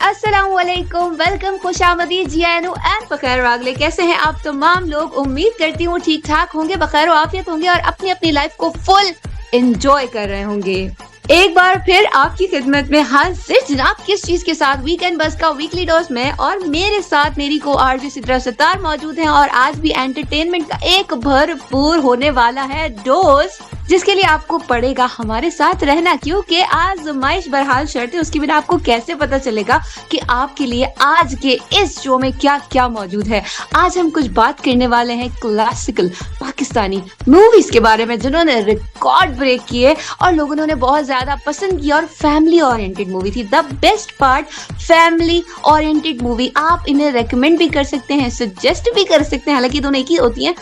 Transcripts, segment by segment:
अस्सलामुअलैकुम, welcome, खुशामदीद, जियानु and बखैर वागले। कैसे हैं आप तमाम लोग? उम्मीद करती हूँ ठीक ठाक होंगे, बखैर आफियत होंगे और अपनी अपनी लाइफ को फुल एंजॉय कर रहे होंगे। एक बार फिर आपकी खिदमत में हाजिर जनाब, किस चीज के साथ? वीकेंड बस का वीकली डोज में, और मेरे साथ मेरी को आरजे सिद्रा सत्तार मौजूद हैं। और आज भी एंटरटेनमेंट का एक भरपूर होने वाला है डोज, जिसके लिए आपको पड़ेगा हमारे साथ रहना, क्योंकि आजमाइश बहरहाल शर्त है, उसके बिना आपको कैसे पता चलेगा कि आपके लिए आज के इस शो में क्या क्या मौजूद है। आज हम कुछ बात करने वाले हैं क्लासिकल पाकिस्तानी मूवीज के बारे में, जिन्होंने रिकॉर्ड ब्रेक किए और लोगों ने उन्हें बहुत ज्यादा पसंद किया, और फैमिली ओरिएंटेड मूवी थी। The best part, family oriented movie. आप इन्हें रेकमेंड भी कर सकते हैं, सजेस्ट भी कर सकते हैं, हालांकि दोनों एक ही होती हैं।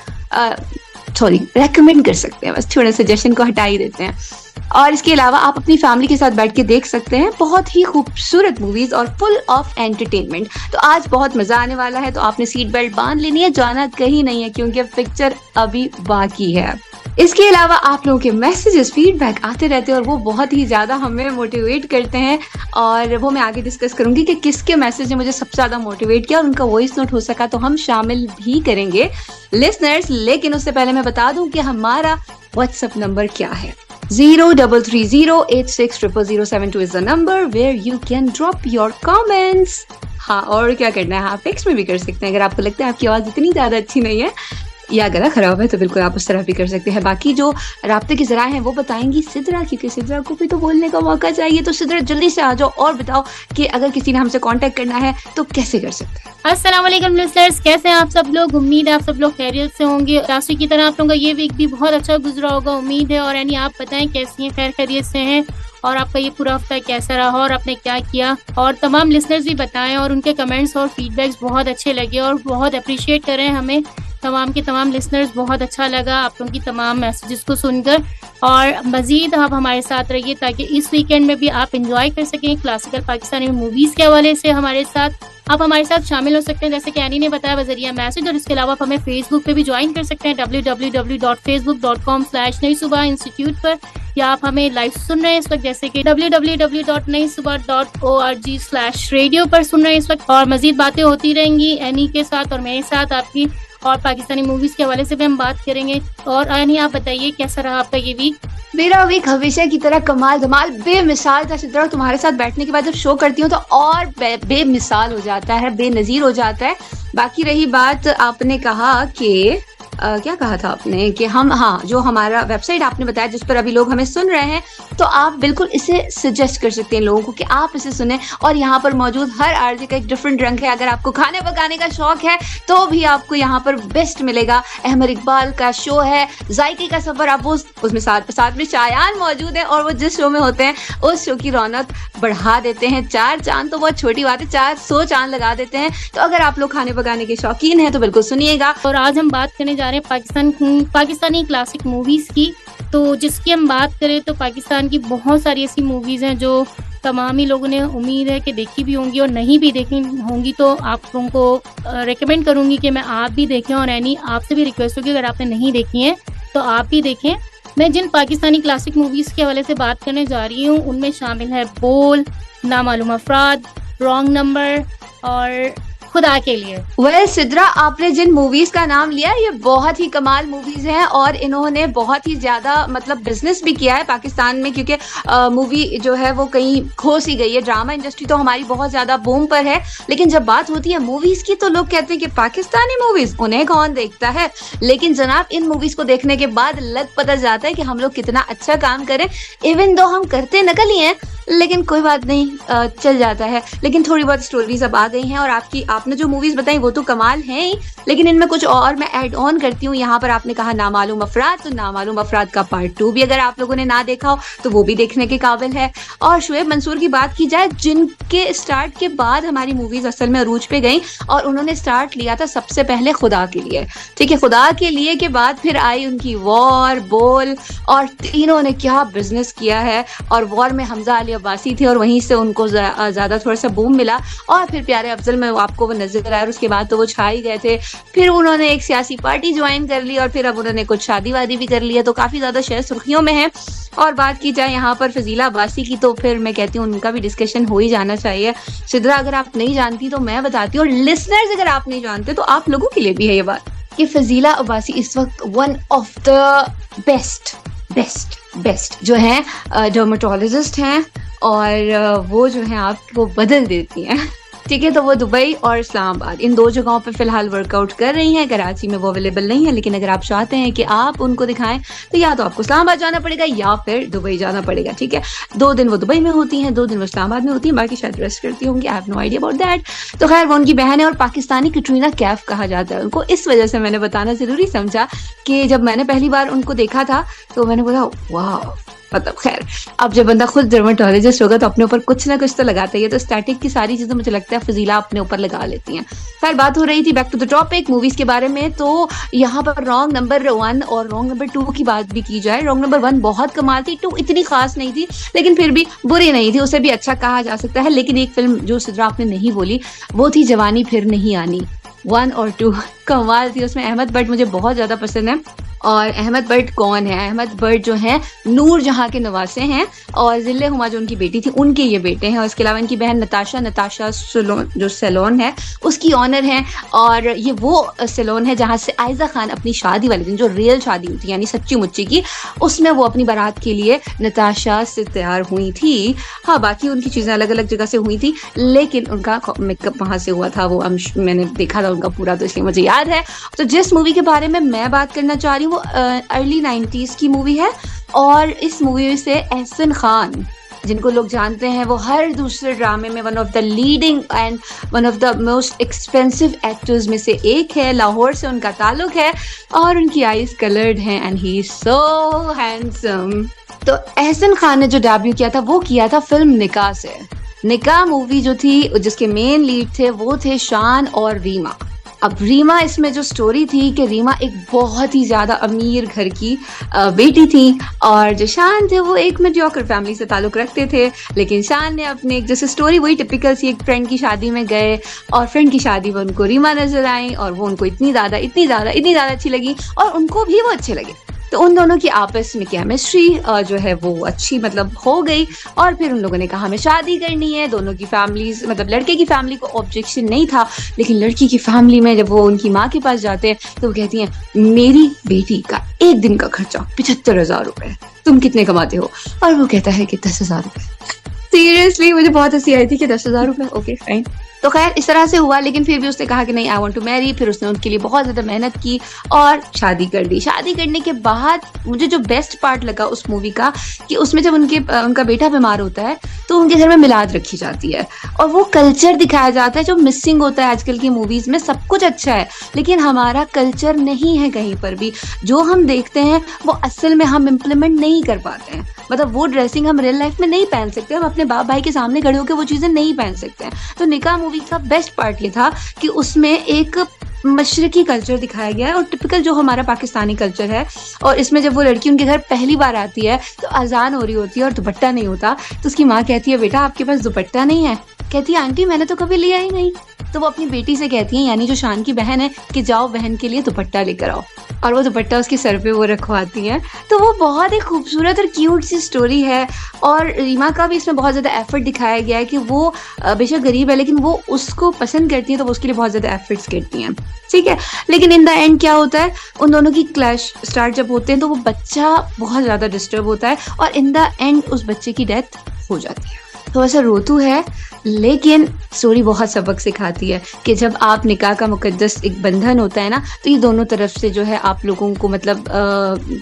रेकमेंड कर सकते हैं, बस थोड़ा सजेशन को हटा ही देते हैं। और इसके अलावा आप अपनी फैमिली के साथ बैठ के देख सकते हैं बहुत ही खूबसूरत मूवीज और फुल ऑफ एंटरटेनमेंट। तो आज बहुत मजा आने वाला है, तो आपने सीट बेल्ट बांध लेनी है, जाना कहीं नहीं है, क्योंकि पिक्चर अभी बाकी है। इसके अलावा आप लोगों के मैसेजेस, फीडबैक आते रहते हैं और वो बहुत ही ज्यादा हमें मोटिवेट करते हैं, और वो मैं आगे डिस्कस करूंगी कि किसके मैसेज ने मुझे सबसे ज्यादा मोटिवेट किया, और उनका वॉइस नोट हो सका तो हम शामिल भी करेंगे लिसनर्स। लेकिन उससे पहले मैं बता दूं कि हमारा व्हाट्सएप नंबर क्या है। 0330860007 is the number where you can drop your comments। हाँ, और क्या करना है, आप टेक्स्ट में भी कर सकते हैं। अगर आपको लगता है आपकी आवाज इतनी ज्यादा अच्छी नहीं है या गला खराब है, तो बिल्कुल आप उस तरह भी कर सकते हैं। बाकी जो राब्ते की जराए हैं वो बताएंगी सिद्रा, क्योंकि सिद्रा को भी तो बोलने का मौका चाहिए। तो सिद्रा जल्दी से आ जाओ और बताओ कि अगर किसी ने हमसे कांटेक्ट करना है तो कैसे कर सकते हैं। अस्सलाम वालेकुम लिसनर्स, कैसे हैं आप सब लोग? उम्मीद है आप सब लोग खैरियत से होंगे। राशि की तरह आप लोगों का ये वीक भी बहुत अच्छा गुजरा होगा, उम्मीद है। और यानी आप बताएं कैसी हैं, खैर खैरियत से हैं, और आपका ये पूरा हफ्ता कैसा रहा और आपने क्या किया। और तमाम लिसनर्स भी बताएं, और उनके कमेंट्स और फीडबैक्स बहुत अच्छे लगे और बहुत अप्रिशिएट करें हमें। तमाम के तमाम लिसनर्स, बहुत अच्छा लगा आप लोगों की तमाम मैसेजेस को सुनकर। और मजीद आप हमारे साथ रहिए ताकि इस वीकेंड में भी आप एंजॉय कर सकें क्लासिकल पाकिस्तानी मूवीज़ के हवाले से। हमारे साथ आप हमारे साथ शामिल हो सकते हैं, जैसे कि एनी ने बताया, बजरिया मैसेज। और इसके अलावा आप हमें फेसबुक पे भी ज्वाइन कर सकते हैं, www.facebook.com/नई-सुबह इंस्टीट्यूट पर, या आप हमें लाइव सुन रहे हैं इस वक्त, जैसे कि www.naisubah.org/radio पर सुन रहे हैं इस वक्त। और मजीद बातें होती रहेंगी एनी के साथ और मेरे साथ आपकी, और पाकिस्तानी मूवीज के हवाले से भी हम बात करेंगे। और एनी, आप बताइए कैसा रहा आपका ये वीक? मेरा वीक हमेशा की तरह कमाल धमाल बेमिसाल था सिद्रा। तुम्हारे साथ बैठने के बाद जब शो करती हूँ तो और बेमिसाल हो जाता है, बेनजीर हो जाता है। बाकी रही बात, आपने कहा कि क्या कहा था आपने कि हम, हाँ, जो हमारा वेबसाइट आपने बताया जिस पर अभी लोग हमें सुन रहे हैं, तो आप बिल्कुल इसे सजेस्ट कर सकते हैं लोगों को कि आप इसे सुने। और यहाँ पर मौजूद हर आरजे का एक डिफरेंट रंग है। अगर आपको खाने पकाने का शौक है तो भी आपको यहाँ पर बेस्ट मिलेगा। अहमद इकबाल का शो है जायके का सफर, आप वो उसमें साथ में शायान मौजूद है, और वो जिस शो में होते हैं उस शो की रौनक बढ़ा देते हैं। 4 चांद तो बहुत छोटी बात है, 400 चांद लगा देते हैं। तो अगर आप लोग खाने पकाने के शौकीन हैं तो बिल्कुल सुनिएगा। और आज हम बात करने जा रहे हैं पाकिस्तानी क्लासिक मूवीज की। तो जिसकी हम बात करें तो पाकिस्तान की बहुत सारी ऐसी मूवीज हैं जो तमाम ही लोगों ने, उम्मीद है कि देखी भी होंगी, और नहीं भी देखी होंगी तो आप लोगों को रेकमेंड करूंगी कि मैं आप भी देखें। और यानी आपसे भी रिक्वेस्ट होगी, अगर आपने नहीं देखी है तो आप भी देखें। मैं जिन पाकिस्तानी क्लासिक मूवीज के हवाले से बात करने जा रही हूँ उनमें शामिल है बोल, नामालूम अफराद, रॉन्ग नंबर और खुदा के लिए। सिद्रा, आपने जिन मूवीज का नाम लिया ये बहुत ही कमाल मूवीज हैं, और इन्होंने बहुत ही ज्यादा मतलब बिजनेस भी किया है पाकिस्तान में, क्योंकि मूवी जो है वो कहीं खो सी गई है। ड्रामा इंडस्ट्री तो हमारी बहुत ज्यादा बूम पर है, लेकिन जब बात होती है मूवीज की तो लोग कहते हैं कि पाकिस्तानी मूवीज उन्हें कौन देखता है। लेकिन जनाब, इन मूवीज को देखने के बाद लग पता जाता है कि हम लोग कितना अच्छा काम करें। इवन दो हम करते नकल ही हैं, लेकिन कोई बात नहीं, चल जाता है। लेकिन थोड़ी बहुत स्टोरीज अब आ गई हैं, और आपने जो मूवीज बताई वो तो कमाल हैं ही, लेकिन इनमें कुछ और मैं ऐड ऑन करती हूँ। यहाँ पर आपने कहा नामालूम अफराद, तो नामालूम अफराद का पार्ट 2 भी अगर आप लोगों ने ना देखा हो तो वो भी देखने के काबिल है। और शुएब मंसूर की बात की जाए, जिनके स्टार्ट के बाद हमारी मूवीज असल में अरूज पे गई, और उन्होंने स्टार्ट लिया था सबसे पहले खुदा के लिए। ठीक है, खुदा के लिए के बाद फिर आई उनकी वॉर, बोल, और तीनों ने क्या बिजनेस किया है। और वॉर में हमजा अली आलिया अब्बासी थे और वहीं से उनको ज़्यादा थोड़ा सा बूम मिला और फिर प्यारे अफजल में आपको वो नजर आया और उसके बाद तो वो छा ही गए थे। फिर उन्होंने एक सियासी पार्टी ज्वाइन कर ली और फिर अब उन्होंने कुछ शादी वादी भी कर लिया, तो काफ़ी ज़्यादा शहर सुर्खियों में है। और बात की जाए यहाँ पर फजीला अब्बासी की, तो फिर मैं कहती हूँ उनका भी डिस्कशन हो ही जाना चाहिए। सिद्रा, अगर आप नहीं जानती तो मैं बताती हूँ, और लिसनर्स अगर आप नहीं जानते तो आप लोगों के लिए भी है ये बात कि फजीला अब्बासी इस वक्त वन ऑफ द बेस्ट जो है डर्मेटोलॉजिस्ट हैं और वो जो है आपको बदल देती हैं। ठीक है, तो वो दुबई और इस्लामाबाद इन दो जगहों पे फिलहाल वर्कआउट कर रही हैं। कराची में वो अवेलेबल नहीं है, लेकिन अगर आप चाहते हैं कि आप उनको दिखाएं तो या तो आपको इस्लामाबाद जाना पड़ेगा या फिर दुबई जाना पड़ेगा। ठीक है, 2 दिन वो दुबई में होती हैं, 2 दिन वो इस्लामाबाद में होती हैं, बाकी शायद रेस्ट करती होंगी, I have no idea about that. तो खैर वो उनकी बहन है और पाकिस्तानी कैटरीना कैफ कहा जाता है उनको। इस वजह से मैंने बताना जरूरी समझा कि जब मैंने पहली बार उनको देखा था तो मैंने बोला वाह, मतलब खैर अब जब बंदा खुद डर्मेटोलॉजिस्ट होगा तो अपने ऊपर कुछ ना कुछ तो लगाता ही है, तो स्टैटिक की सारी चीजें मुझे लगता है फजीला अपने ऊपर लगा लेती हैं। खैर बात हो रही थी back to the topic movies के बारे में, तो यहाँ पर रॉन्ग नंबर 1 और रॉन्ग नंबर 2 की बात भी की जाए। रॉन्ग नंबर 1 बहुत कमाल थी, 2 इतनी खास नहीं थी लेकिन फिर भी बुरी नहीं थी, उसे भी अच्छा कहा जा सकता है। लेकिन एक फिल्म जो सिद्रा आपने नहीं बोली वो थी जवानी फिर नहीं आनी। 1 और 2 कमाल थी, उसमें अहमद बट मुझे बहुत ज्यादा पसंद है। और अहमद बट कौन है? अहमद बट जो है नूर जहां के नवासे हैं और जिल्ले हुमा जो उनकी बेटी थी उनके ये बेटे हैं। और इसके अलावा इनकी बहन नताशा सैलून जो सैलून है उसकी ऑनर है। और ये वो सैलून है जहां से आयजा खान अपनी शादी वाले दिन, जो रियल शादी हुई थी यानी सच्ची मुच्ची की, उसमें वो अपनी बारात के लिए नताशा से तैयार हुई थी। हाँ, बाकी उनकी चीजें अलग अलग जगह से हुई थी लेकिन उनका मेकअप वहां से हुआ था, वो मैंने देखा था उनका पूरा, तो इसलिए मुझे याद है। तो जिस मूवी के बारे में मैं बात करना चाह रही हूँ वो अर्ली 90s की मूवी है और इस मूवी से एहसन खान, जिनको लोग जानते हैं, वो हर दूसरे ड्रामे में one of the leading and one of the most expensive actors में से एक है। लाहौर से उनका ताल्लुक है और उनकी आईज कलर्ड हैं and he is so handsome. तो एहसन खान ने जो डेब्यू किया था वो किया था फिल्म निकाह से। निकाह मूवी जो थी जिसके मेन लीड थे वो थे शान और रीमा। अब रीमा इसमें जो स्टोरी थी कि रीमा एक बहुत ही ज्यादा अमीर घर की बेटी थी और जो शान थे वो एक मीडियोकर फैमिली से ताल्लुक रखते थे। लेकिन शान ने अपने एक जैसे स्टोरी वही टिपिकल सी, एक फ्रेंड की शादी में गए और फ्रेंड की शादी में उनको रीमा नजर आई और वो उनको इतनी ज्यादा अच्छी लगी और उनको भी वो अच्छे लगे। तो उन दोनों की आपस में केमिस्ट्री जो है वो अच्छी मतलब हो गई और फिर उन लोगों ने कहा हमें शादी करनी है। दोनों की फैमिलीज, मतलब लड़के की फैमिली को ऑब्जेक्शन नहीं था लेकिन लड़की की फैमिली में जब वो उनकी माँ के पास जाते हैं तो वो कहती हैं मेरी बेटी का एक दिन का खर्चा 75,000 रुपए, तुम कितने कमाते हो? और वो कहता है कि 10,000 रुपए। सीरियसली मुझे बहुत हंसी आई थी कि 10,000 रुपए, ओके फाइन। तो खैर इस तरह से हुआ लेकिन फिर भी उसने कहा कि नहीं आई वांट टू मैरी। फिर उसने उनके लिए बहुत ज्यादा मेहनत की और शादी कर दी। शादी करने के बाद मुझे जो बेस्ट पार्ट लगा उस मूवी का कि उसमें जब उनका बेटा बीमार होता है तो उनके घर में मिलाद रखी जाती है और वो कल्चर दिखाया जाता है जो मिसिंग होता है आजकल की मूवीज में। सब कुछ अच्छा है लेकिन हमारा कल्चर नहीं है कहीं पर भी, जो हम देखते हैं वो असल में हम इम्प्लीमेंट नहीं कर पाते हैं। मतलब वो ड्रेसिंग हम रियल लाइफ में नहीं पहन सकते, हम अपने बाप भाई के सामने खड़े होकर वो चीजें नहीं पहन सकते हैं। तो निकाह मूवी का बेस्ट पार्ट ये था कि उसमें एक मशरकी कल्चर दिखाया गया है और टिपिकल जो हमारा पाकिस्तानी कल्चर है। और इसमें जब वो लड़की उनके घर पहली बार आती है तो अजान हो रही होती है और दुपट्टा नहीं होता, तो उसकी माँ कहती है बेटा आपके पास दुपट्टा नहीं है? कहती है आंटी मैंने तो कभी लिया ही नहीं। तो वो अपनी बेटी से कहती है, यानी जो शान की बहन है, कि जाओ बहन के लिए दुपट्टा लेकर आओ, और वो दुपट्टा उसके सर पे वो रखवाती है। तो वो बहुत ही खूबसूरत और क्यूट सी स्टोरी है। और रीमा का भी इसमें बहुत ज़्यादा एफर्ट दिखाया गया है कि वो बेशक गरीब है लेकिन वो उसको पसंद करती है तो वो उसके लिए बहुत ज़्यादा एफर्ट्स करती हैं, ठीक है। लेकिन इन द एंड क्या होता है, उन दोनों की क्लैश स्टार्ट जब होते हैं तो वो बच्चा बहुत ज़्यादा डिस्टर्ब होता है और इन द एंड उस बच्चे की डेथ हो जाती है। तो ऐसा रोतू है लेकिन स्टोरी बहुत सबक सिखाती है कि जब आप निकाह का मुकद्दस एक बंधन होता है ना, तो ये दोनों तरफ से जो है आप लोगों को मतलब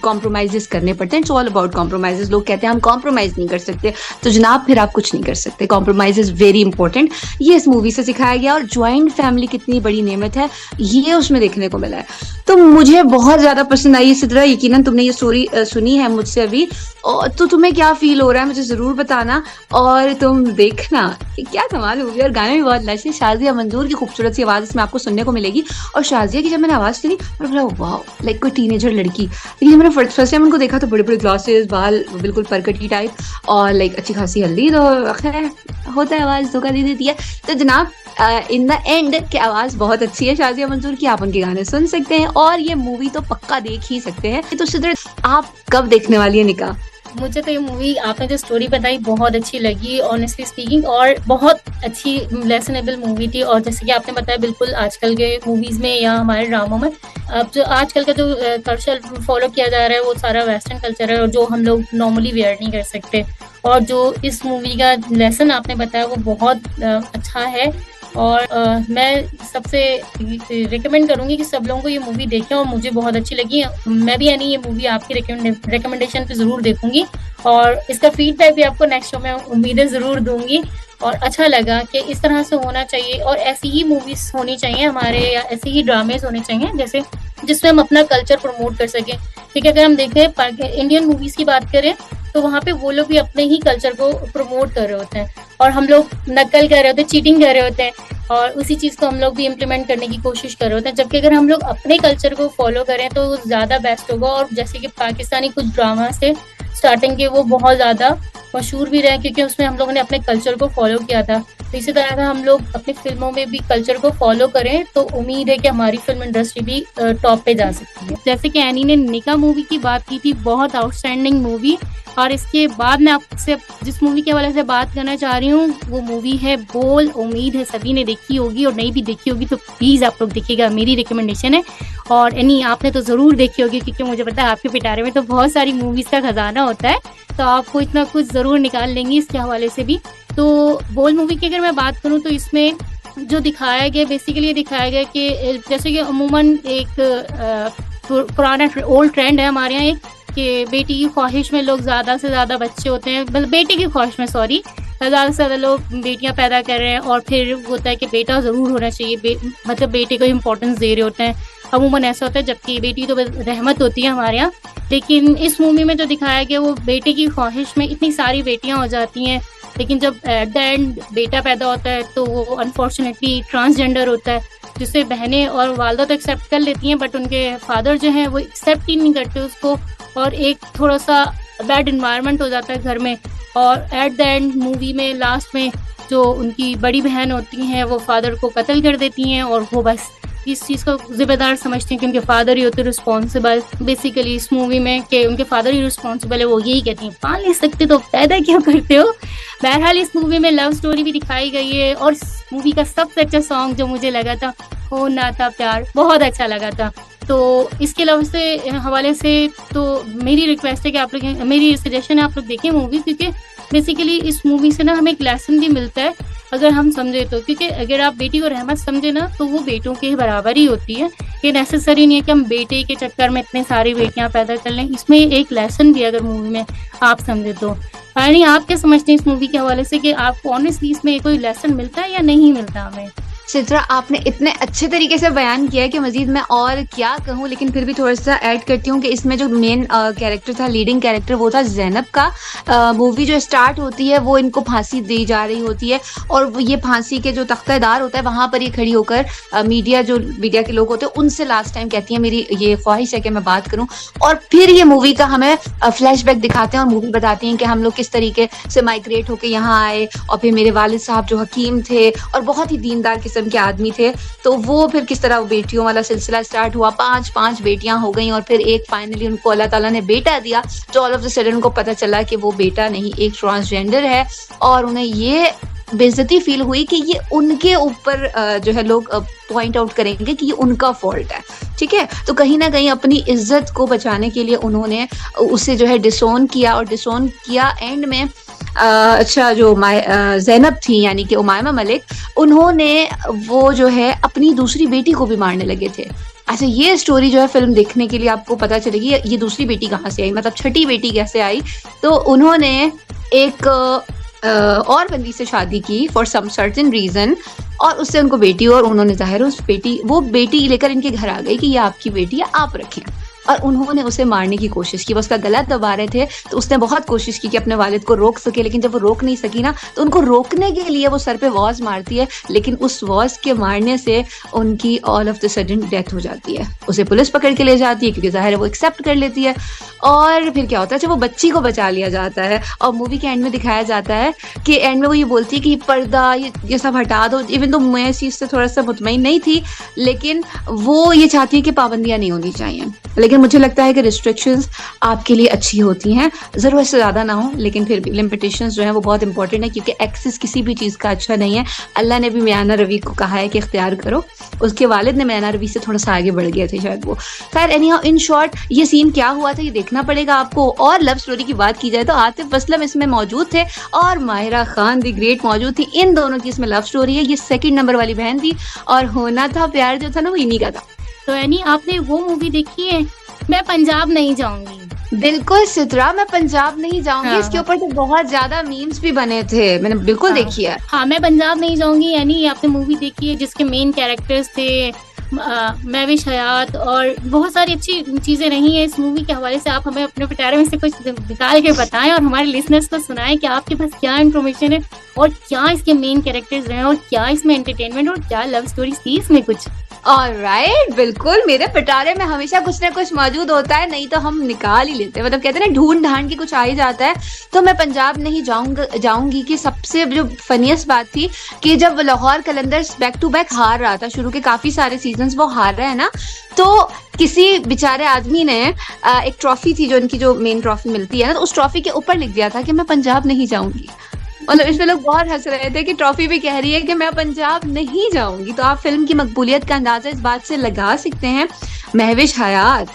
कॉम्प्रोमाइजेस करने पड़ते हैं। It's all about compromises. लोग कहते हैं हम कॉम्प्रोमाइज नहीं कर सकते, तो जनाब फिर आप कुछ नहीं कर सकते। Compromise is very important. ये इस मूवी से सिखाया गया और ज्वाइंट फैमिली कितनी बड़ी नेमत है ये उसमें देखने को मिला है। तो मुझे बहुत ज्यादा पसंद आई सिद्रा। यकीनन तुमने ये स्टोरी सुनी है मुझसे अभी, तो तुम्हें क्या फील हो रहा है मुझे जरूर बताना और तुम देखना क्या कमाल मूवी, और गाने भी बहुत लश है। शाज़िया मंजूर की खूबसूरत सी आवाज़ इसमें आपको सुनने को मिलेगी। और शाज़िया की जब मैंने आवाज़ सुनी मैंने बोला वाह, लाइक कोई टीनेजर लड़की। लेकिन जब मैंने फर्स्ट टाइम उनको देखा तो बड़े बड़े ग्लासेस, बाल बिल्कुल परकटी टाइप, और लाइक अच्छी खासी हल्दी, तो खैर होता है आवाज़ धोखा दे देती है। तो जनाब इन द एंड की आवाज़ बहुत अच्छी है शाज़िया मंजूर की, आप उनके गाने सुन सकते हैं और ये मूवी तो पक्का देख ही सकते हैं। तो सिद्दत, आप कब देखने वाली है निकाह? मुझे तो ये मूवी, आपने जो स्टोरी बताई, बहुत अच्छी लगी ऑनेस्टली स्पीकिंग, और बहुत अच्छी लेसनेबल मूवी थी। और जैसे कि आपने बताया, बिल्कुल आजकल के मूवीज में या हमारे ड्रामों में अब जो आजकल का जो कल्चर फॉलो किया जा रहा है वो सारा वेस्टर्न कल्चर है, और जो हम लोग नॉर्मली वेयर नहीं कर सकते। और जो इस मूवी का लेसन आपने बताया वो बहुत अच्छा है, और मैं सबसे रिकमेंड करूंगी कि सब लोगों को ये मूवी देखें, और मुझे बहुत अच्छी लगी। मैं भी यानी ये मूवी आपकी रिकमेंडेशन पे ज़रूर देखूंगी, और इसका फीडबैक भी आपको नेक्स्ट शो में उम्मीदें ज़रूर दूंगी। और अच्छा लगा कि इस तरह से होना चाहिए, और ऐसी ही मूवीज़ होनी चाहिए हमारे, या ऐसे ही ड्रामेज होने चाहिए जैसे जिसमें हम अपना कल्चर प्रमोट कर सकें। ठीक है, अगर हम देखें इंडियन मूवीज़ की बात करें तो वहाँ पे वो लोग भी अपने ही कल्चर को प्रमोट कर रहे होते हैं, और हम लोग नकल कर रहे होते हैं, चीटिंग कर रहे होते हैं, और उसी चीज़ को हम लोग भी इम्प्लीमेंट करने की कोशिश कर रहे होते हैं। जबकि अगर हम लोग अपने कल्चर को फॉलो करें तो वो ज़्यादा बेस्ट होगा। और जैसे कि पाकिस्तानी कुछ ड्रामा से स्टार्टिंग के वो बहुत ज़्यादा मशहूर भी रहे, क्योंकि उसमें हम लोगों ने अपने कल्चर को फॉलो किया था। तो इसी तरह का हम लोग अपनी फिल्मों में भी कल्चर को फॉलो करें तो उम्मीद है कि हमारी फिल्म इंडस्ट्री भी टॉप पे जा सकती है। जैसे कि एनी ने निकाह मूवी की बात की थी, बहुत आउटस्टैंडिंग मूवी। और इसके बाद मैं आपसे जिस मूवी के हवाले से बात करना चाह रही हूँ वो मूवी है बोल। उम्मीद है सभी ने देखी होगी, और नहीं भी देखी होगी तो प्लीज़ आप लोग देखिएगा, मेरी रिकमेंडेशन है। और एनी आपने तो ज़रूर देखी होगी, क्योंकि मुझे पता है आपके पिटारे में तो बहुत सारी मूवीज़ का खजाना होता है, तो आपको इतना कुछ ज़रूर निकाल लेंगी इसके हवाले से भी। तो बोल मूवी की अगर मैं बात करूँ तो इसमें जो दिखाया गया, बेसिकली दिखाया गया कि जैसे कि अमूमन एक पुराना ओल्ड ट्रेंड है हमारे यहाँ एक, कि बेटी की ख्वाहिश में लोग ज़्यादा से ज़्यादा बच्चे होते हैं, मतलब बेटी की ख्वाहिश में सॉरी, ज़्यादा से ज़्यादा लोग बेटियां पैदा कर रहे हैं, और फिर होता है कि बेटा ज़रूर होना चाहिए, मतलब बेटे को इम्पोर्टेंस दे रहे होते हैं। अमूमन ऐसा होता है, जबकि बेटी तो रहमत होती है हमारे यहाँ। लेकिन इस मूवी में जो दिखाया गया वो बेटे की ख्वाहिश में इतनी सारी बेटियाँ हो जाती हैं, लेकिन जब एट द एंड बेटा पैदा होता है तो वो अनफॉर्चुनेटली ट्रांसजेंडर होता है, जिससे बहनें और वालदा तो एक्सेप्ट कर लेती हैं, बट उनके फादर जो हैं वो एक्सेप्ट ही नहीं करते उसको, और एक थोड़ा सा बैड इन्वायरमेंट हो जाता है घर में। और एट द एंड मूवी में लास्ट में जो उनकी बड़ी बहन होती हैं वो फादर को कत्ल कर देती हैं, और वो बस इस चीज़ को जिम्मेदार समझती हैं कि उनके फादर ही होते रिस्पॉन्सिबल, बेसिकली इस मूवी में कि उनके फादर ही रिस्पॉन्सिबल है। वो यही कहती हैं पाल नहीं सकते तो पैदा क्यों करते हो। बहरहाल इस मूवी में लव स्टोरी भी दिखाई गई है, और मूवी का सबसे अच्छा सॉन्ग जो मुझे लगा था हो ना था प्यार, बहुत अच्छा लगा था। तो इसके अलावा से हवाले से तो मेरी रिक्वेस्ट है कि आप लोग, मेरी सजेशन है आप लोग देखें मूवी, क्योंकि बेसिकली इस मूवी से ना हमें एक लेसन भी मिलता है अगर हम समझे तो। क्योंकि अगर आप बेटी को रहमत समझे ना तो वो बेटों के बराबर ही होती है। ये नेसेसरी नहीं है कि हम बेटे के चक्कर में इतने सारी बेटियां पैदा कर लें, इसमें एक लेसन भी अगर मूवी में आप समझे तो। यानी आप क्या समझते हैं इस मूवी के हवाले से, कि आपको ऑनेस्टली इसमें कोई लेसन मिलता है या नहीं मिलता हमें? चित्रा, आपने इतने अच्छे तरीके से बयान किया है कि मजीद मैं और क्या कहूँ, लेकिन फिर भी थोड़ा सा ऐड करती हूँ कि इसमें जो मेन कैरेक्टर था, लीडिंग कैरेक्टर, वो था ज़ैनब का। मूवी जो स्टार्ट होती है वो इनको फांसी दी जा रही होती है, और ये फांसी के जो तख्तेदार होता है वहाँ पर ये खड़ी होकर मीडिया के लोग होते हैं उनसे लास्ट टाइम कहती है मेरी ये ख्वाहिश है कि मैं बात करूँ। और फिर ये मूवी का हमें फ्लैशबैक दिखाते हैं, और मूवी बताती हैं कि हम लोग किस तरीके से माइग्रेट होकर यहाँ आए, और फिर मेरे वालिद साहब जो हकीम थे और बहुत ही दीनदार किस्म के आदमी थे, तो वो फिर किस तरह बेटियों वाला सिलसिला स्टार्ट हुआ। 5 बेटियां हो गई, और फिर एक फाइनली उनको अल्लाह ताला ने बेटा दिया, जो ऑल ऑफ द सडन उनको पता चला कि वो बेटा नहीं, एक ट्रांसजेंडर है, और उन्हें ये बेइज्जती फील हुई कि ये उनके ऊपर जो है लोग पॉइंट आउट करेंगे कि ये उनका फॉल्ट है। ठीक है, तो कहीं ना कहीं अपनी इज्जत को बचाने के लिए उन्होंने उसे जो है डिसोन किया एंड में अच्छा जो ज़ैनब थी यानी कि उमायमा मलिक, उन्होंने वो जो है अपनी दूसरी बेटी को भी मारने लगे थे। अच्छा, ये स्टोरी जो है फिल्म देखने के लिए आपको पता चलेगी ये दूसरी बेटी कहाँ से आई, मतलब छठी बेटी कैसे आई। तो उन्होंने एक और बंदी से शादी की फॉर सम सर्टेन रीजन, और उससे उनको बेटी, और उन्होंने जाहिर वो बेटी लेकर इनके घर आ गई कि ये आपकी बेटी है, आप रखें। और उन्होंने उसे मारने की कोशिश की। वो उसका गला दबा रहे थे तो उसने बहुत कोशिश की कि अपने वालिद को रोक सके, लेकिन जब वो रोक नहीं सकी ना तो उनको रोकने के लिए वो सर पे वॉज मारती है, लेकिन उस वॉज के मारने से उनकी all of the sudden death हो जाती है। उसे पुलिस पकड़ के ले जाती है क्योंकि जाहिर है वो एक्सेप्ट कर लेती है। और फिर क्या होता है, जब वो बच्ची को बचा लिया जाता है और मूवी के एंड में दिखाया जाता है कि एंड में वो ये बोलती है कि पर्दा ये सब हटा दो। इवन तो मैं इस चीज़ से थोड़ा सा मुतमईन नहीं थी, लेकिन वो ये चाहती है कि पाबंदियां नहीं होनी चाहिए। लेकिन मुझे लगता है कि रिस्ट्रिक्शंस आपके लिए अच्छी होती हैं, ज़रूरत से ज़्यादा ना हो, लेकिन फिर भी लिमिटेशंस जो है वो बहुत इंपॉर्टेंट है, क्योंकि एक्सेस किसी भी चीज़ का अच्छा नहीं है। अल्लाह ने भी मियाना रवि को कहा है कि इख्तियार करो, उसके वालिद ने मियाना रवि से थोड़ा सा आगे बढ़ गए थे शायद वो। खैर एनी हाउ, इन शॉर्ट ये सीन क्या हुआ था ये देखना पड़ेगा आपको। और लव स्टोरी की बात की जाए तो आतिफ असलम इसमें मौजूद थे और माहिरा खान दी ग्रेट मौजूद थी। इन दोनों की इसमें लव स्टोरी है। ये सेकंड नंबर वाली बहन थी और होना था प्यार जो था ना वो इन्हीं का था। तो यानी आपने वो मूवी देखी है मैं पंजाब नहीं जाऊंगी? बिल्कुल सिद्रा, मैं पंजाब नहीं जाऊंगी। हाँ, इसके ऊपर तो बहुत ज्यादा मीम्स भी बने थे, मैंने बिल्कुल देखी है। हाँ, मैं पंजाब नहीं जाऊंगी यानी आपने मूवी देखी है जिसके मेन कैरेक्टर्स थे महविश हयात और बहुत सारी अच्छी चीजें रही हैं इस मूवी के हवाले से। आप हमें अपने पिटारे में से कुछ निकाल के बताएं और हमारे लिसनर्स को सुनाएं कि आपके पास क्या इन्फॉर्मेशन है और क्या इसके मेन कैरेक्टर्स रहे और क्या इसमें एंटरटेनमेंट और क्या लव स्टोरी थी इसमें कुछ। ऑलराइट, बिल्कुल, मेरे पिटारे में हमेशा कुछ ना कुछ मौजूद होता है, नहीं तो हम निकाल ही लेते हैं। मतलब कहते हैं ना ढूंढ ढांड के कुछ आ ही जाता है। तो मैं पंजाब नहीं जाऊंगी कि सबसे जो फनीस्ट बात थी कि जब Lahore Qalandars back to back हार रहा था, शुरू के काफी सारे सीजन्स वो हार रहे हैं ना, तो किसी बेचारे आदमी ने एक ट्रॉफी थी जो इनकी जो मेन ट्रॉफी मिलती है ना, तो उस ट्रॉफी के ऊपर लिख दिया था कि मैं पंजाब नहीं जाऊंगी। मतलब इसमें लोग बहुत हंस रहे थे कि ट्रॉफी भी कह रही है कि मैं पंजाब नहीं जाऊंगी। तो आप फिल्म की मकबूलियत का अंदाजा इस बात से लगा सकते हैं। महविश हयात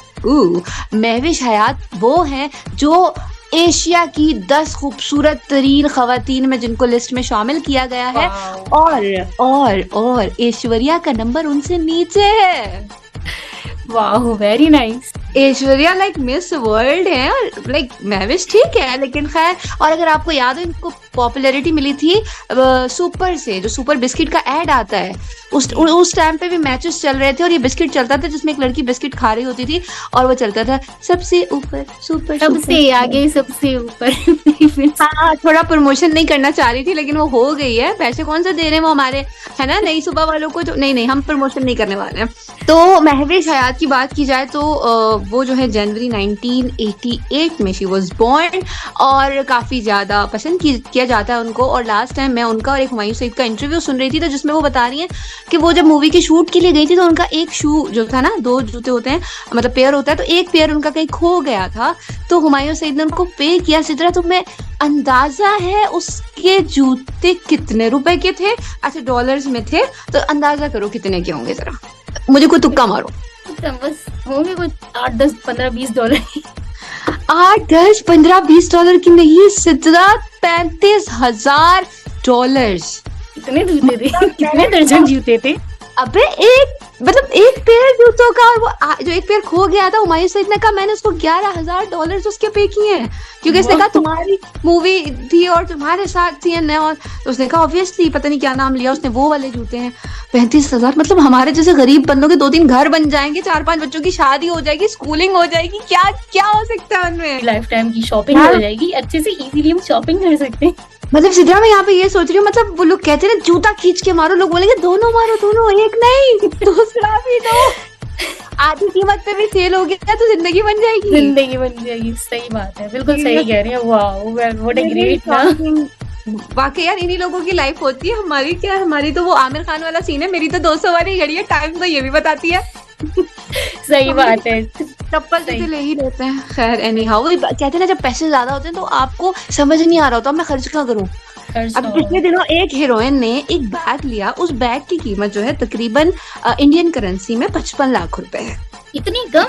वो हैं जो एशिया की 10 खूबसूरत तरीन खवातीन में जिनको लिस्ट में शामिल किया गया है, और ऐश्वर्या का नंबर उनसे नीचे है। वाह, very nice. Aishwarya like miss world है और लाइक महविश ठीक है, लेकिन खैर। और अगर आपको याद हो, इनको पॉपुलैरिटी मिली थी सुपर से, जो सुपर बिस्किट का ऐड आता है, उस टाइम पे भी मैचेस चल रहे थे और ये बिस्किट चलता था जिसमें एक लड़की बिस्किट खा रही होती थी और वो चलता था सबसे ऊपर सुपर, सबसे आगे सबसे ऊपर। हाँ, थोड़ा प्रमोशन नहीं करना चाह रही थी लेकिन वो हो गई है। पैसे कौन से दे रहे हैं वो हमारे, है ना, नई सुबह वालों को। तो नहीं, हम प्रमोशन नहीं करने वाले हैं। तो महविश हयात की बात की जाए तो वो जो है जनवरी 1988 में शी वॉज बोर्न और काफ़ी ज़्यादा पसंद किया जाता है उनको। और लास्ट टाइम मैं उनका और एक हुमायूं सईद का इंटरव्यू सुन रही थी, तो जिसमें वो बता रही हैं कि वो जब मूवी की शूट के लिए गई थी तो उनका एक शू जो था ना, 2 जूते होते हैं, मतलब पेयर होता है, तो एक पेयर उनका कहीं खो गया था, तो हुमायूं सईद ने उनको पे किया। सिद्रा, तुम्हें अंदाजा है उसके जूते कितने रुपए के थे? अच्छा, डॉलर्स में थे, तो अंदाजा करो कितने के होंगे, जरा मुझे कोई तुक्का मारो। बस होंगे कुछ 8, 10, 15, 20 डॉलर। 8, 10, 15, 20 डॉलर की नहीं सिद्रा, $35,000। कितने जूते थे? कितने दर्जन जूते थे? अबे एक पेयर जूतों का, और वो जो एक पेयर खो गया था, हुमायूं सईद ने कहा मैंने उसको $11,000 उसके पे किए हैं, क्योंकि इसने कहा तुम्हारी मूवी थी और तुम्हारे साथ थी ने, और तो उसने कहा ऑब्वियसली, पता नहीं क्या नाम लिया उसने, वो वाले जूते हैं। 35,000, मतलब हमारे जैसे गरीब बंदों के 2-3 घर बन जाएंगे, 4-5 बच्चों की शादी हो जाएगी, स्कूलिंग हो जाएगी, क्या क्या हो सकता है उनमें? लाइफ टाइम की शॉपिंग हो जाएगी, अच्छे से इजीली हम शॉपिंग कर सकते हैं। मतलब सिद्रा, मैं यहाँ पे ये सोच रही हूँ, मतलब वो लोग कहते हैं ना जूता खींच के मारो, लोग बोलेंगे दोनों मारो, दोनों, एक नहीं दूसरा भी दो। आधी कीमत पे भी सेल हो गया तो जिंदगी बन जाएगी। सही बात है, बिल्कुल सही कह रही है। वाह, व्हाट अ ग्रेट ना। वाकई यार, इन्हीं लोगों की लाइफ होती है। हमारी क्या, हमारी तो वो आमिर खान वाला सीन है, मेरी तो 200 वाली घड़ी है, टाइम तो ये भी बताती है। सही बात है, चप्पल तो ले ही लेते हैं। खैर एनी हाउ, कहते हैं ना जब पैसे ज्यादा होते हैं तो आपको समझ नहीं आ रहा होता मैं खर्च क्या करूं। अब पिछले दिनों एक हीरोइन ने एक बैग लिया, उस बैग की कीमत जो है तकरीबन इंडियन करेंसी में 55 लाख रुपए है। इतनी कम?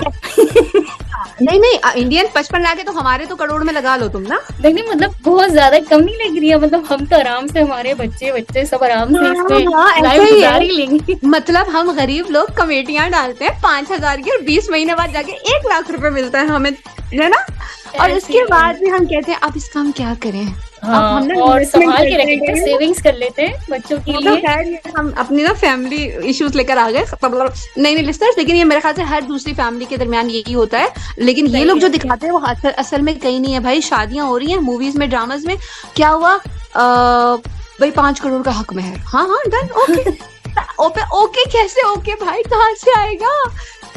नहीं, इंडियन 55 लाख है तो हमारे तो करोड़ में लगा लो तुम ना। नहीं, मतलब बहुत ज्यादा कम नहीं लग रही है। मतलब हम तो आराम से, हमारे बच्चे सब आराम से इसमें लाइफ गुजार ही लेंगे। मतलब हम गरीब लोग कमेटियां डालते हैं 5,000 की और 20 महीने बाद जाके 1 लाख रुपए मिलता है हमें, है ना। और उसके बाद भी हम कहते हैं अब इसका हम क्या करें, हाँ, अब हम ना और इन्वेस्टमेंट संभाल के करते रखते हैं, हैं, सेविंग्स कर लेते हैं बच्चों के वो तो लिए। खैर ये हम अपनी ना फैमिली इश्यूज लेकर आ गए, मतलब नहीं नहीं लिस्टर्स, लेकिन ये मेरे ख्याल से हर दूसरी फैमिली के दरमियान यही होता है। लेकिन ये सही लोग जो कह रही है। दिखाते हैं वो असल में कहीं नहीं है भाई। शादियां हो रही हैं मूवीज में, ड्रामाज में, क्या हुआ भाई 5 करोड़ का हक मेहर, हाँ हाँ डन, ओके। ओके कैसे ओके भाई, कहाँ से आएगा?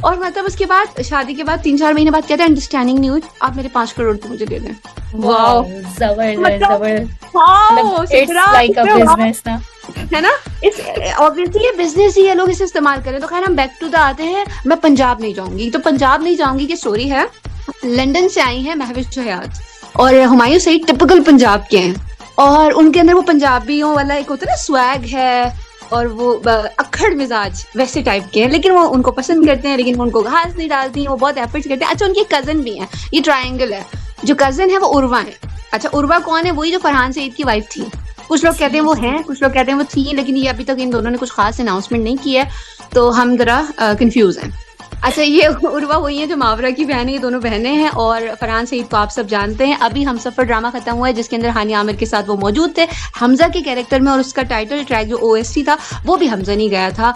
और मतलब उसके बाद शादी के बाद 3-4 महीने बाद कहते हैं अंडरस्टैंडिंग नहीं हुई, आप मेरे 5 करोड़ तो मुझे दे दें। वाओ, जबरदस्त मतलब जबरदस्त, wow it's like a business ना। है ना। इस ऑब्वियसली ये बिजनेस ही है, लोग इसे इस्तेमाल करें। तो खैर हम बैक टू द आते हैं। मैं पंजाब नहीं जाऊंगी, तो पंजाब नहीं जाऊंगी की स्टोरी है, लंदन से आई है महविश हयात और हुमायूं सईद, टिपिकल पंजाब के हैं। और उनके अंदर वो पंजाबियों वाला एक होता है ना स्वैग है, और वो अक्खड़ मिजाज वैसे टाइप के हैं। लेकिन वो उनको पसंद करते हैं, लेकिन वो उनको घास नहीं डालती हैं, वो बहुत एफर्ट्स करते हैं। अच्छा उनकी कजन भी है, ये ट्रायंगल है। जो कजन है वो उर्वा है। अच्छा उर्वा कौन है? वही जो फरहान सईद की वाइफ थी। कुछ लोग कहते हैं वो हैं, कुछ लोग कहते हैं वो थी, लेकिन ये अभी तक इन दोनों ने कुछ खास अनाउंसमेंट नहीं किया है, तो हम जरा कंफ्यूज हैं। अच्छा ये उर्वा वही है जो मावरा की बहन है, ये दोनों बहनें हैं। और फरहान सईद को आप सब जानते हैं। अभी हम सफर ड्रामा खत्म हुआ है जिसके अंदर हानिया आमिर के साथ वो मौजूद थे हमजा के कैरेक्टर में, और उसका टाइटल ट्रैक जो OST था वो भी हमजा नहीं गाया था,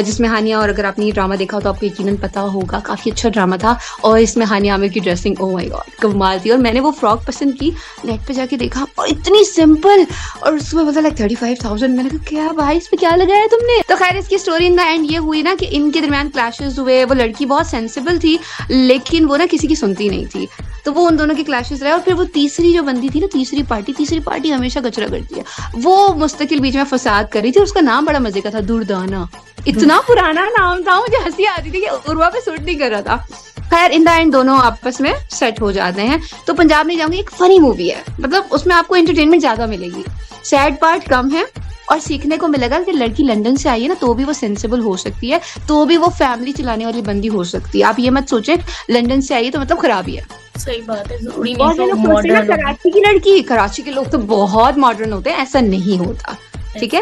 जिसमें हानिया, और अगर आपने ये ड्रामा देखा हो तो आपको यकीनन पता होगा, काफी अच्छा ड्रामा था। और इसमें हानिया आमिर की ड्रेसिंग ओह माय गॉड कमाल थी। और मैंने वो फ्रॉक पसंद की, नेट पे जाके देखा और इतनी सिंपल, और उसमें मतलब लाइक 35,000। मैंने कहा क्या भाई इसमें क्या लगाया तुमने? तो खैर इसकी स्टोरी इन द एंड ये हुई ना कि इनके दरमियान क्लैशेस हुए। वो लड़की बहुत सेंसिबल थी, लेकिन वो ना किसी की सुनती नहीं थी, तो वो उन दोनों के क्लैशेस रहे। और फिर वो तीसरी जो बंदी थी ना, तीसरी पार्टी हमेशा कचरा करती है, वो मुस्तकिल बीच में फसाद कर रही थी। उसका नाम बड़ा मजे का था, दुर्दाना। इतना पुराना नाम था, मुझे हंसी आती थी कि उर्वा पे सूट नहीं कर रहा था। खैर इन द एंड दोनों आपस में सेट हो जाते हैं। तो पंजाब नहीं जाऊंगी एक फनी मूवी है, मतलब उसमें आपको एंटरटेनमेंट ज्यादा मिलेगी, सैड पार्ट कम है, और सीखने को मिलेगा कि लड़की लंदन से आई है ना, तो भी वो सेंसिबल हो सकती है, तो भी वो फैमिली चलाने वाली बंदी हो सकती है। आप ये मत सोचें लंदन से आई है तो मतलब खराबी है। सही बात है, जरूरी बहुत नहीं लोग तो सोचते हैं ना मॉडर्न कराची की लड़की, कराची के लोग तो बहुत मॉडर्न होते हैं, ऐसा नहीं होता। ठीक है,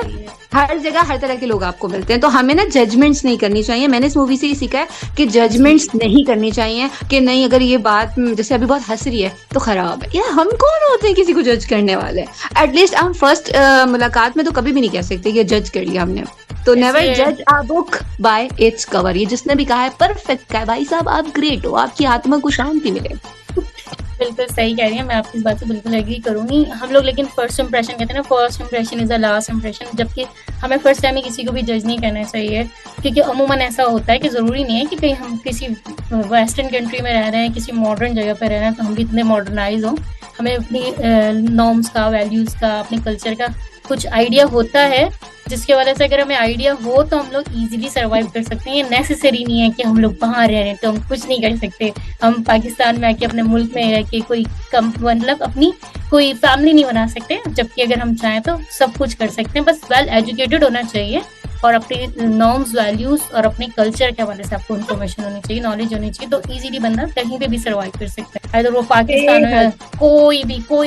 हर जगह हर तरह के लोग आपको मिलते हैं, तो हमें ना जजमेंट्स नहीं करनी चाहिए। मैंने इस मूवी से ही सीखा है कि जजमेंट्स नहीं करनी चाहिए, कि नहीं अगर ये बात जैसे अभी बहुत हंस रही है तो खराब है, यार हम कौन होते हैं किसी को जज करने वाले? एटलीस्ट हम फर्स्ट मुलाकात में तो कभी भी नहीं कह सकते कि जज कर लिया हमने। तो नेवर जज a book by its cover. ये जिसने भी कहा है परफेक्ट कहा है भाई साहब, आप ग्रेट हो, आपकी आत्मा को शांति मिले। बिल्कुल सही कह रही हैं, मैं आपकी इस बात से बिल्कुल एग्री करूंगी। हम लोग लेकिन फर्स्ट इंप्रेशन कहते हैं ना, first impression is the last impression, जबकि हमें फर्स्ट टाइम में किसी को भी जज नहीं करना चाहिए, क्योंकि अमूमन ऐसा होता है कि ज़रूरी नहीं है कि कहीं हम किसी वेस्टर्न कंट्री में रह रहे हैं, किसी मॉडर्न जगह पर रह रहे हैं तो हम भी इतने मॉडर्नाइज हों। हमें अपनी नॉर्म्स का, वैल्यूज़ का, अपने कल्चर का कुछ आइडिया होता है, जिसके वजह से अगर हमें आइडिया हो तो हम लोग इजीली सर्वाइव कर सकते हैं। ये नेसेसरी नहीं है कि हम लोग बाहर रह रहे हैं तो हम कुछ नहीं कर सकते। हम पाकिस्तान में आके अपने मुल्क में रह के कोई कम मतलब अपनी कोई फैमिली नहीं बना सकते, जबकि अगर हम चाहें तो सब कुछ कर सकते हैं। बस वेल एजुकेटेड होना चाहिए और अपने नॉर्म्स, वैल्यूज और अपने कल्चर के हवाले से आपको इन्फॉर्मेशन होनी चाहिए, नॉलेज होनी चाहिए, तो इजीली बंदा कहीं पे भी सर्वाइव कर सकता है, अगर वो पाकिस्तान में कोई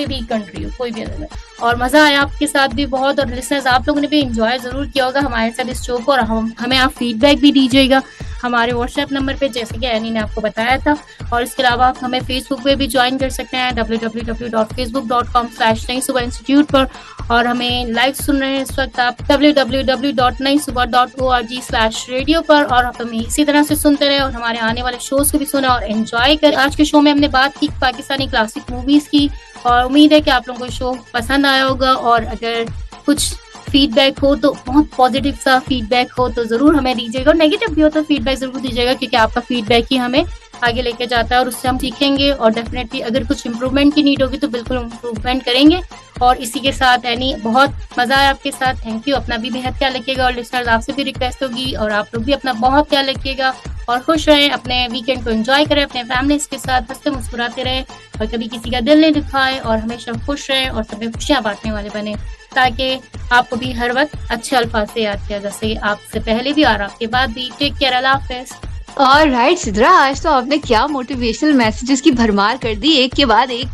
भी कंट्री हो, कोई भी अलग। और मजा आया आपके साथ भी बहुत, और लिसनर्स आप लोगों ने भी एंजॉय जरूर किया होगा हमारे साथ इस शो को, और हमें आप फीडबैक भी दीजिएगा हमारे व्हाट्सएप नंबर पे, जैसे कि एनी ने आपको बताया था। और इसके अलावा आप हमें फेसबुक पे भी ज्वाइन कर सकते हैं www.facebook.com/नईसुबह पर, और हमें लाइव सुन रहे हैं इस वक्त आप www.naisubah.org/radio पर, और आप हमें इसी तरह से सुनते रहे और हमारे आने वाले शोज को भी सुना और एंजॉय कर। आज के शो में हमने बात की पाकिस्तानी क्लासिक मूवीज की, और उम्मीद है कि आप लोगों को शो पसंद आया होगा। और अगर कुछ फीडबैक हो तो बहुत पॉजिटिव सा फीडबैक हो तो जरूर हमें दीजिएगा, और नेगेटिव भी हो तो फीडबैक जरूर दीजिएगा, क्योंकि आपका फीडबैक ही हमें आगे लेके जाता है और उससे हम सीखेंगे। और डेफिनेटली अगर कुछ इम्प्रूवमेंट की नीड होगी तो बिल्कुल इम्प्रूवमेंट करेंगे। और इसी के साथ एनी बहुत मजा आया आपके साथ, थैंक यू। अपना भी बेहद ख्याल रखिएगा, और लिसनर्स आपसे भी रिक्वेस्ट होगी और आप लोग भी अपना बहुत ख्याल रखिएगा और खुश रहें, अपने वीकेंड को एंजॉय करें, अपने फैमिलीज के साथ हंसते मुस्कुराते रहें और कभी किसी का दिल नहीं दुखाए, और हमेशा खुश रहें और सभी खुशियां बांटने वाले बने, ताकि आपको भी हर वक्त अच्छे अल्फाज से याद किया जा सके, आपसे पहले भी और आपके बाद भी। टेक केयर, अल्लाह हाफिज़। ऑलराइट सिद्रा, आज तो आपने क्या मोटिवेशनल मैसेजेस की भरमार कर दी, एक के बाद एक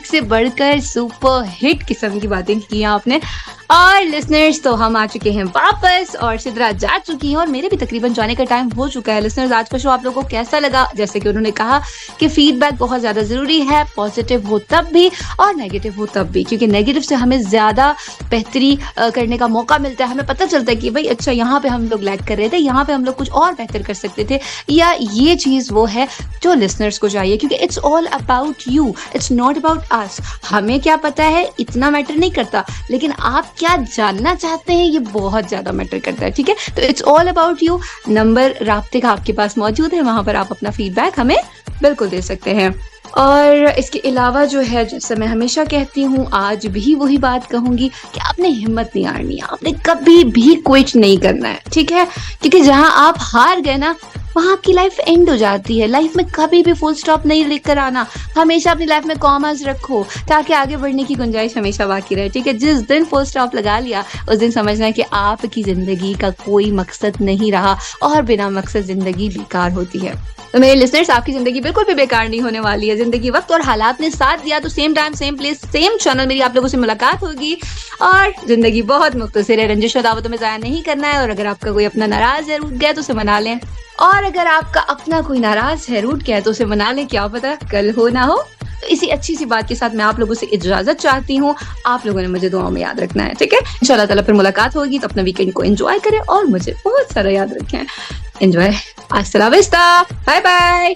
से बढ़कर सुपर हिट किस्म की बातें की आपने। और लिसनर्स तो हम आ चुके हैं वापस और सिद्रा जा चुकी हैं और मेरे भी तकरीबन जाने का टाइम हो चुका है। लिसनर्स, आज का शो आप लोगों को कैसा लगा? जैसे कि उन्होंने कहा कि फीडबैक बहुत ज्यादा जरूरी है, पॉजिटिव हो तब भी और नेगेटिव हो तब भी, क्योंकि नेगेटिव से हमें ज्यादा बेहतरी करने का मौका मिलता है। हमें पता चलता है कि भाई अच्छा यहाँ पे हम लोग लैग कर रहे थे, यहाँ पे हम लोग कुछ और बेहतर कर सकते थे, या ये चीज वो है जो लिसनर्स को चाहिए, क्योंकि it's all about you, it's not about us. हमें क्या पता है इतना मैटर नहीं करता, लेकिन आप क्या जानना चाहते हैं ये बहुत ज्यादा मैटर करता है। ठीक है, तो it's all about you. Number राब्ते का आपके पास मौजूद है, वहां पर आप अपना फीडबैक हमें बिल्कुल दे सकते हैं। और इसके अलावा जो है, जैसे मैं हमेशा कहती हूँ, आज भी वही बात कहूंगी कि आपने हिम्मत नहीं हारनी है, आपने कभी भी क्विट नहीं करना है। ठीक है, क्योंकि जहां आप हार गए ना, वहां आपकी लाइफ एंड हो जाती है। लाइफ में कभी भी फुल स्टॉप नहीं लेकर आना, हमेशा अपनी लाइफ में कॉमास रखो ताकि आगे बढ़ने की गुंजाइश हमेशा बाकी रहे। ठीक है, जिस दिन फुल स्टॉप लगा लिया उस दिन समझना कि आपकी जिंदगी का कोई मकसद नहीं रहा, और बिना मकसद जिंदगी बेकार होती है। तो मेरे लिसनर्स, आपकी जिंदगी बिल्कुल भी बेकार नहीं होने वाली है। जिंदगी, वक्त और हालात ने साथ दिया तो same time same place same channel मेरी आप लोगों से मुलाकात होगी, और जिंदगी बहुत मुख्तसर है। रंजिश और दावतों में जाया नहीं करना है। और अगर आपका कोई अपना नाराज है, रूठ गया, तो उसे मना लें। और अगर आपका अपना कोई नाराज है, रूठ गया, तो उसे मना लें, क्या पता कल हो ना हो। तो इसी अच्छी सी बात के साथ मैं आप लोगों से इजाजत चाहती हूँ। आप लोगों ने मुझे दुआओं में याद रखना है। ठीक है, इंशाल्लाह ताला फिर मुलाकात होगी, तो अपना वीकेंड को एंजॉय करें और मुझे बहुत सारा याद रखें। एंजॉय। अस्सलाम वालेकुम, बाय बाय।